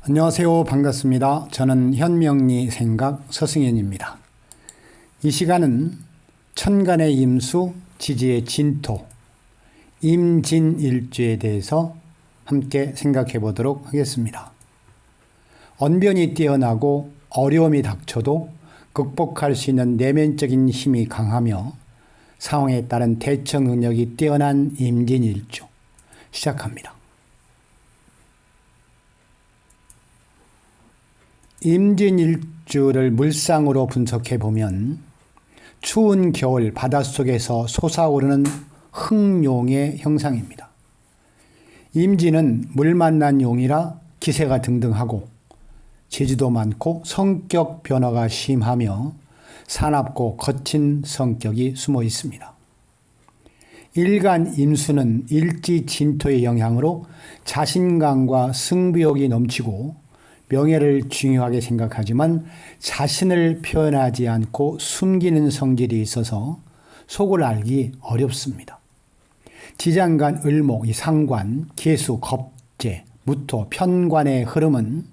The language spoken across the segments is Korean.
안녕하세요. 반갑습니다. 저는 현명리 생각 서승현입니다. 이 시간은 천간의 임수, 지지의 진토, 임진일주에 대해서 함께 생각해 보도록 하겠습니다. 언변이 뛰어나고 어려움이 닥쳐도 극복할 수 있는 내면적인 힘이 강하며 상황에 따른 대처 능력이 뛰어난 임진일주 시작합니다. 임진일주를 물상으로 분석해 보면 추운 겨울 바닷속에서 솟아오르는 흑룡의 형상입니다. 임진은 물 만난 용이라 기세가 등등하고 재주도 많고 성격 변화가 심하며 사납고 거친 성격이 숨어 있습니다. 일간 임수는 일지 진토의 영향으로 자신감과 승부욕이 넘치고 명예를 중요하게 생각하지만 자신을 표현하지 않고 숨기는 성질이 있어서 속을 알기 어렵습니다. 지장간, 을목, 상관, 계수, 겁재, 무토, 편관의 흐름은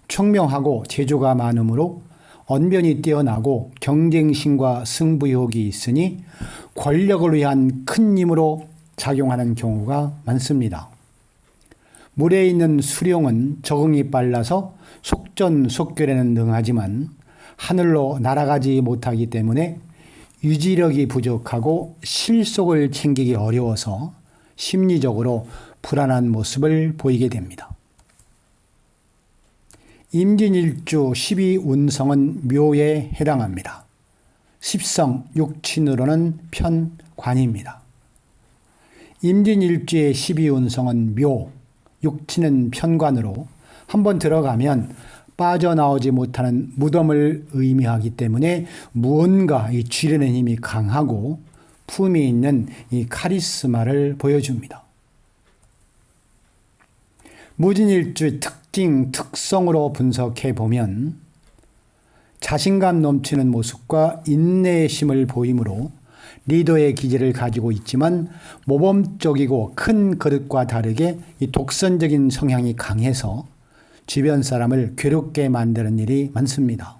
총명하고 재주가 많으므로 언변이 뛰어나고 경쟁심과 승부욕이 있으니 권력을 위한 큰 힘으로 작용하는 경우가 많습니다. 물에 있는 수룡은 적응이 빨라서 속전속결에는 능하지만 하늘로 날아가지 못하기 때문에 유지력이 부족하고 실속을 챙기기 어려워서 심리적으로 불안한 모습을 보이게 됩니다. 임진일주 12운성은 묘에 해당합니다. 십성, 육친으로는 편관입니다. 임진일주의 12운성은 묘, 육친은 편관으로 한번 들어가면 빠져나오지 못하는 무덤을 의미하기 때문에 무언가 쥐려는 힘이 강하고 품이 있는 이 카리스마를 보여줍니다. 무진일주의 특성으로 분석해 보면 자신감 넘치는 모습과 인내심을 보이므로 리더의 기질을 가지고 있지만 모범적이고 큰 그릇과 다르게 이 독선적인 성향이 강해서 주변 사람을 괴롭게 만드는 일이 많습니다.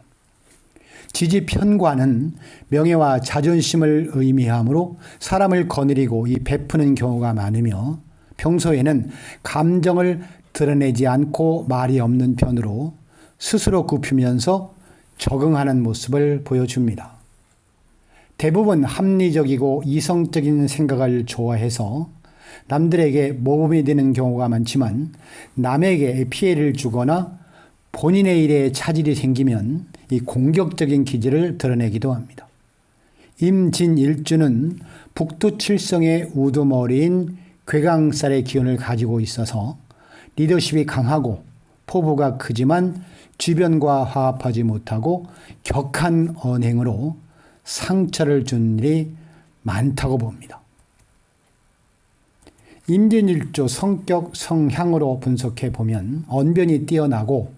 지지 편관은 명예와 자존심을 의미하므로 사람을 거느리고 베푸는 경우가 많으며 평소에는 감정을 드러내지 않고 말이 없는 편으로 스스로 굽히면서 적응하는 모습을 보여줍니다. 대부분 합리적이고 이성적인 생각을 좋아해서 남들에게 모범이 되는 경우가 많지만 남에게 피해를 주거나 본인의 일에 차질이 생기면 이 공격적인 기질을 드러내기도 합니다. 임진일주는 북두칠성의 우두머리인 괴강살의 기운을 가지고 있어서 리더십이 강하고 포부가 크지만 주변과 화합하지 못하고 격한 언행으로 상처를 준 일이 많다고 봅니다. 임진일주 성격, 성향으로 분석해 보면 언변이 뛰어나고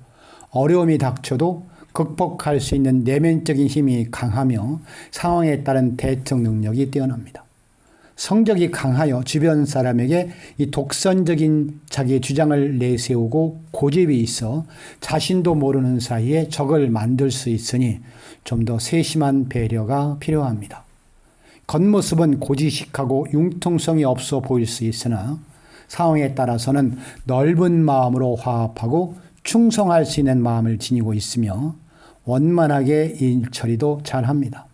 어려움이 닥쳐도 극복할 수 있는 내면적인 힘이 강하며 상황에 따른 대처 능력이 뛰어납니다. 성격이 강하여 주변 사람에게 이 독선적인 자기의 주장을 내세우고 고집이 있어 자신도 모르는 사이에 적을 만들 수 있으니 좀 더 세심한 배려가 필요합니다. 겉모습은 고지식하고 융통성이 없어 보일 수 있으나 상황에 따라서는 넓은 마음으로 화합하고 충성할 수 있는 마음을 지니고 있으며 원만하게 일 처리도 잘합니다.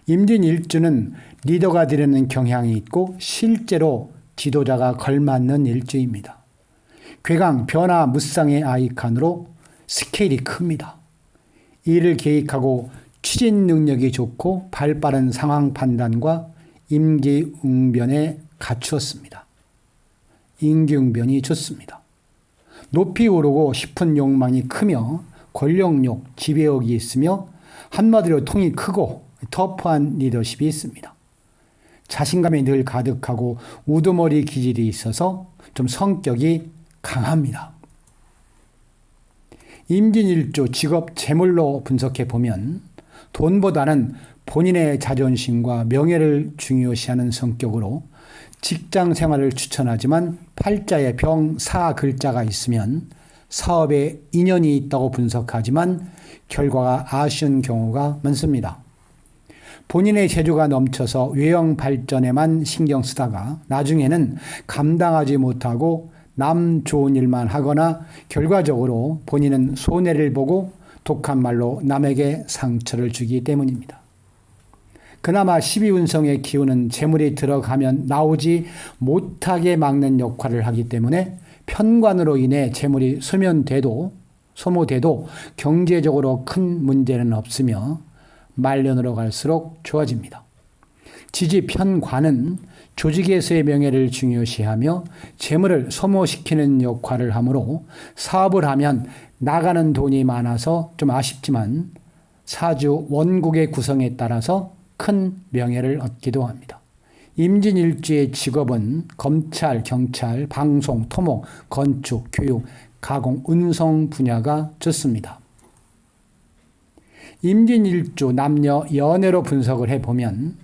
임진일주는 리더가 되려는 경향이 있고 실제로 지도자가 걸맞는 일주입니다. 괴강, 변화, 무쌍의 아이콘으로 스케일이 큽니다. 일을 계획하고 추진 능력이 좋고 발빠른 상황 판단과 임기응변에 갖추었습니다. 임기응변이 좋습니다. 높이 오르고 싶은 욕망이 크며 권력욕, 지배욕이 있으며 한마디로 통이 크고 터프한 리더십이 있습니다. 자신감이 늘 가득하고 우두머리 기질이 있어서 좀 성격이 강합니다. 임진일주 직업 재물로 분석해 보면 돈보다는 본인의 자존심과 명예를 중요시하는 성격으로 직장 생활을 추천하지만 팔자에 병, 사 글자가 있으면 사업에 인연이 있다고 분석하지만 결과가 아쉬운 경우가 많습니다. 본인의 재주가 넘쳐서 외형 발전에만 신경 쓰다가 나중에는 감당하지 못하고 남 좋은 일만 하거나 결과적으로 본인은 손해를 보고 독한 말로 남에게 상처를 주기 때문입니다. 그나마 12운성의 기운은 재물이 들어가면 나오지 못하게 막는 역할을 하기 때문에 편관으로 인해 재물이 소모돼도 경제적으로 큰 문제는 없으며 말년으로 갈수록 좋아집니다. 지지편관은 조직에서의 명예를 중요시하며 재물을 소모시키는 역할을 하므로 사업을 하면 나가는 돈이 많아서 좀 아쉽지만 사주 원국의 구성에 따라서 큰 명예를 얻기도 합니다. 임진일주의 직업은 검찰, 경찰, 방송, 토목, 건축, 교육, 가공, 운송 분야가 좋습니다. 임진일주 남녀 연애로 분석을 해보면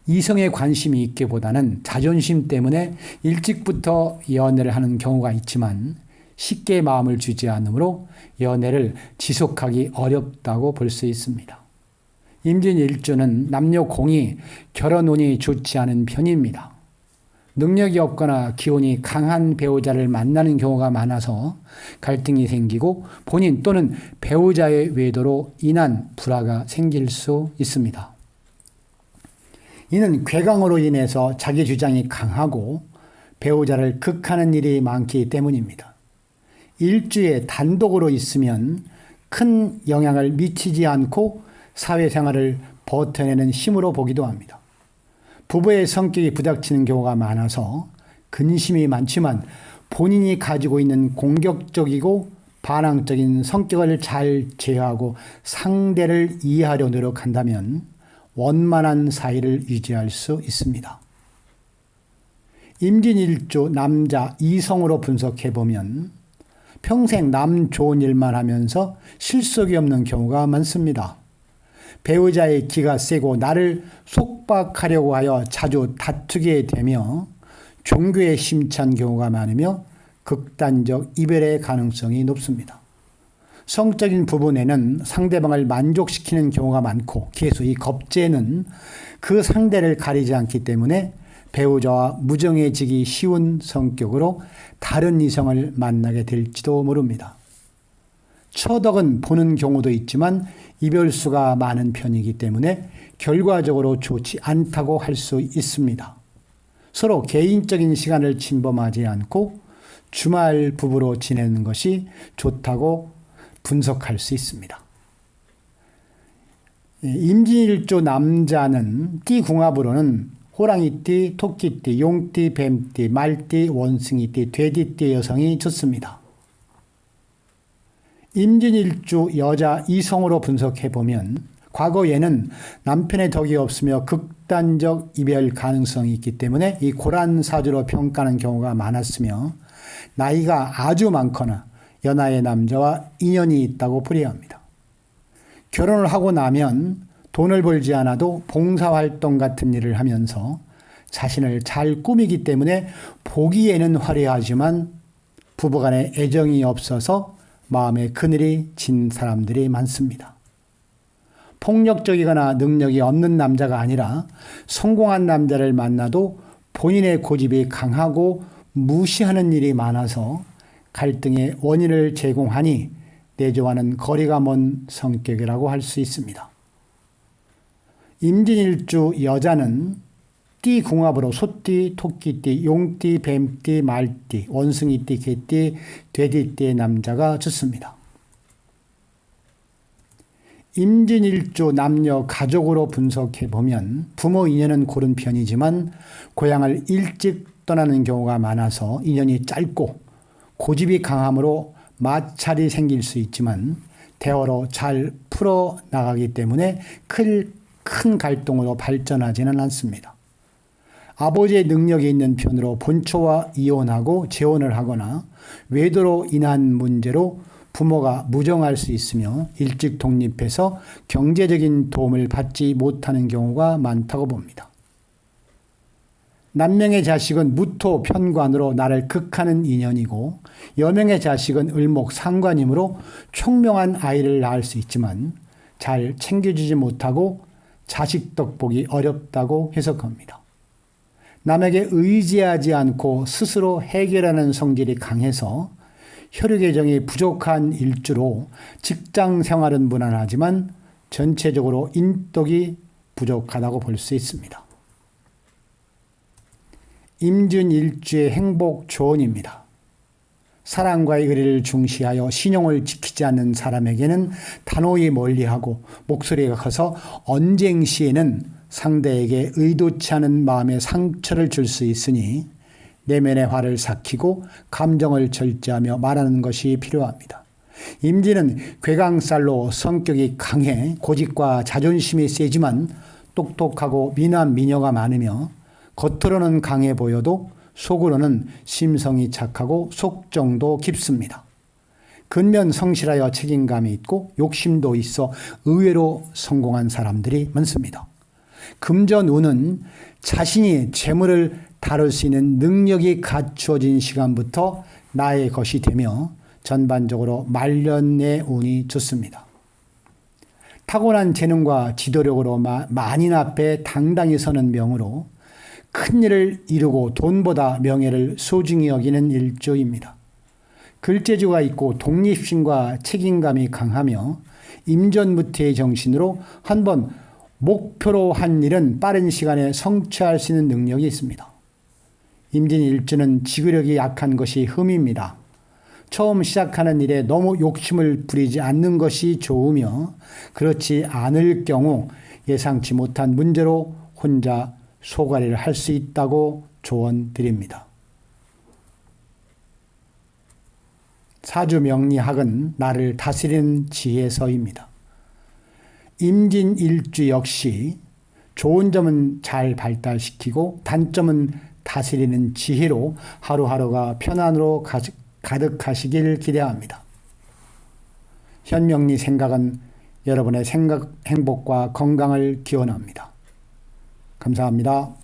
이성에 관심이 있기보다는 자존심 때문에 일찍부터 연애를 하는 경우가 있지만 쉽게 마음을 주지 않으므로 연애를 지속하기 어렵다고 볼 수 있습니다. 임진일주는 남녀 공이 결혼운이 좋지 않은 편입니다. 능력이 없거나 기운이 강한 배우자를 만나는 경우가 많아서 갈등이 생기고 본인 또는 배우자의 외도로 인한 불화가 생길 수 있습니다. 이는 괴강으로 인해서 자기 주장이 강하고 배우자를 극하는 일이 많기 때문입니다. 일주에 단독으로 있으면 큰 영향을 미치지 않고 사회생활을 버텨내는 힘으로 보기도 합니다. 부부의 성격이 부닥치는 경우가 많아서 근심이 많지만 본인이 가지고 있는 공격적이고 반항적인 성격을 잘 제어하고 상대를 이해하려 노력한다면 원만한 사이를 유지할 수 있습니다. 임진일주 남자 이성으로 분석해보면 평생 남 좋은 일만 하면서 실속이 없는 경우가 많습니다. 배우자의 기가 세고 나를 속박하려고 하여 자주 다투게 되며 종교에 심취한 경우가 많으며 극단적 이별의 가능성이 높습니다. 성적인 부분에는 상대방을 만족시키는 경우가 많고 계속 이 겁재는 그 상대를 가리지 않기 때문에 배우자와 무정해지기 쉬운 성격으로 다른 이성을 만나게 될지도 모릅니다. 처덕은 보는 경우도 있지만 이별수가 많은 편이기 때문에 결과적으로 좋지 않다고 할 수 있습니다. 서로 개인적인 시간을 침범하지 않고 주말 부부로 지내는 것이 좋다고 분석할 수 있습니다. 임진일주 남자는 띠궁합으로는 호랑이띠, 토끼띠, 용띠, 뱀띠, 말띠, 원숭이띠, 돼지띠 여성이 좋습니다. 임진일주 여자 이성으로 분석해보면 과거에는 남편의 덕이 없으며 극단적 이별 가능성이 있기 때문에 이 고란사주로 평가하는 경우가 많았으며 나이가 아주 많거나 연하의 남자와 인연이 있다고 풀이합니다. 결혼을 하고 나면 돈을 벌지 않아도 봉사활동 같은 일을 하면서 자신을 잘 꾸미기 때문에 보기에는 화려하지만 부부간에 애정이 없어서 마음에 그늘이 진 사람들이 많습니다. 폭력적이거나 능력이 없는 남자가 아니라 성공한 남자를 만나도 본인의 고집이 강하고 무시하는 일이 많아서 갈등의 원인을 제공하니 내조와는 거리가 먼 성격이라고 할 수 있습니다. 임진일주 여자는 띠궁합으로 소띠, 토끼띠, 용띠, 뱀띠, 말띠, 원숭이띠, 개띠, 돼지띠의 남자가 좋습니다. 임진일주 남녀 가족으로 분석해보면 부모 인연은 고른 편이지만 고향을 일찍 떠나는 경우가 많아서 인연이 짧고 고집이 강함으로 마찰이 생길 수 있지만 대화로 잘 풀어나가기 때문에 큰 갈등으로 발전하지는 않습니다. 아버지의 능력이 있는 편으로 본초와 이혼하고 재혼을 하거나 외도로 인한 문제로 부모가 무정할 수 있으며 일찍 독립해서 경제적인 도움을 받지 못하는 경우가 많다고 봅니다. 남명의 자식은 무토 편관으로 나를 극하는 인연이고 여명의 자식은 을목 상관이므로 총명한 아이를 낳을 수 있지만 잘 챙겨주지 못하고 자식 덕보기 어렵다고 해석합니다. 남에게 의지하지 않고 스스로 해결하는 성질이 강해서 혈육의 정이 부족한 일주로 직장 생활은 무난하지만 전체적으로 인덕이 부족하다고 볼 수 있습니다. 임진일주의 행복 조언입니다. 사랑과의 의리를 중시하여 신용을 지키지 않는 사람에게는 단호히 멀리하고 목소리가 커서 언쟁 시에는 상대에게 의도치 않은 마음에 상처를 줄 수 있으니 내면의 화를 삭히고 감정을 절제하며 말하는 것이 필요합니다. 임진은 괴강살로 성격이 강해 고집과 자존심이 세지만 똑똑하고 미남 미녀가 많으며 겉으로는 강해 보여도 속으로는 심성이 착하고 속정도 깊습니다. 근면 성실하여 책임감이 있고 욕심도 있어 의외로 성공한 사람들이 많습니다. 금전운은 자신이 재물을 다룰 수 있는 능력이 갖추어진 시간부터 나의 것이 되며 전반적으로 말년의 운이 좋습니다. 타고난 재능과 지도력으로 만인 앞에 당당히 서는 명으로 큰 일을 이루고 돈보다 명예를 소중히 여기는 일조입니다. 글재주가 있고 독립심과 책임감이 강하며 임전무태의 정신으로 한번 목표로 한 일은 빠른 시간에 성취할 수 있는 능력이 있습니다. 임진일주는 지구력이 약한 것이 흠입니다. 처음 시작하는 일에 너무 욕심을 부리지 않는 것이 좋으며 그렇지 않을 경우 예상치 못한 문제로 혼자 소가리를 할 수 있다고 조언드립니다. 사주명리학은 나를 다스리는 지혜서입니다. 임진일주 역시 좋은 점은 잘 발달시키고 단점은 다스리는 지혜로 하루하루가 편안으로 가득하시길 기대합니다. 현명리 생각은 여러분의 행복과 건강을 기원합니다. 감사합니다.